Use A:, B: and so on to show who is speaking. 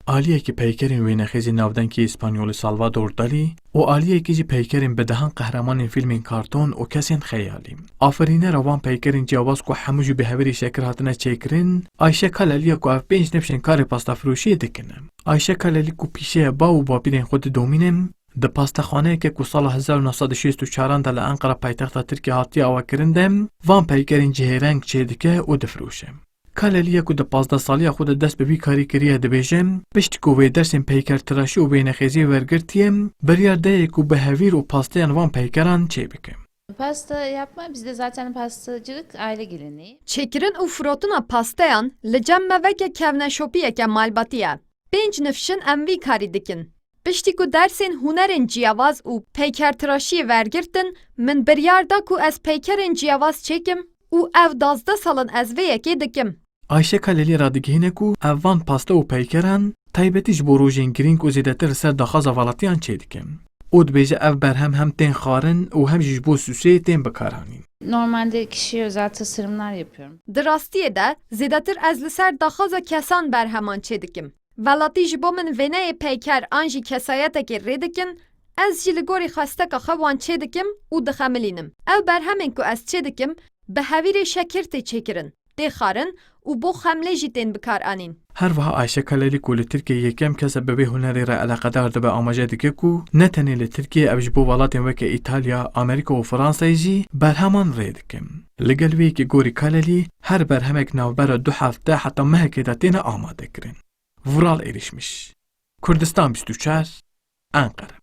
A: Aliyekî peykerên wênexêzî navdengî İspanyolî Salvador Dalî û aliyekî jî peykerên bidehan qehremanên fîlmên karton û kesên xeyalî. Afirînera wan peykerên ciyawaz ku hemû jî bi heverî şekil hatine çêkirin, Ayşe Kaleliye ku ev 5 nefşên karê pastafirûşiyê dikine. Ayşe Kalelî ku pîşeya bav û bapîrên xwe diddomînin, di pastaxaneyeke ku sala 1964 de li Enqera paytexta Tirkiye hatiye avakirin de, van peykerên cihêreng çêdike û difirûşe. Kaleliye ku di 15 saliya xwe de dest bi vî karî kiriye dibêje, piştî ku wê dersên peykertiraşî û wênexêzî wergirtiye, biryar daye ku bi hevîr û pasteyan van peykeran çêbike.
B: Pasta yapma bizde zaten pastacılık aile geleneği.
C: Çêkirin û firotuna pasteyan li cem me veke kevneşopiyeke malbatî ye. 5 nifşin em vî karî dikin. Piştî ku dersên hunerên ciyawaz û peykertiraşiyê wergirtin, min biryar da ku ez peykerên ciyawaz çêkim û ev 12 salin ez vê yekê dikim.
A: Ayşe Kalelî radigihîne ku ev van pasta û peykeran taybetî ji bo rojên girîng û zêdetir li ser daxwaza velatiyan çêdike. û dibêje ev berhem hem tên xwarin û hem jî ji bo süsê tên bikaranîn.
B: Normalde kişiye özel tasarımlar yapıyorum.
C: Di rastiyê de zêdetir ez li ser daxwaza kesan berheman çê dikim. Velatî ji bo min vêneyê peyker an jî kesayetekê rê dikin, ez jî li gorî xwesteka xwe wan çê dikim û dixemilînim. Ev berhemên ku ez çê dikim, bi hevîrê şekir tê çêkirin, tê xwarin û bo xemlê jî tên bikaranîn.
A: Her wiha Ayşe Kalelî ku li Tirkiyeyê yekem kes bi vê hunerê re eleqedar dibe amaje dike ku ne tenê li Tirkiye ev ji bo welatên weke İtalya, Amerîka û Fransayê jî berheman rê dikin. Li gel wêyekî gorî Kalelî her berhemek navbera 2 hefte heta mehekê de têne amadekirin. Vural êrişmiş. Kurdistan 24 Enqere.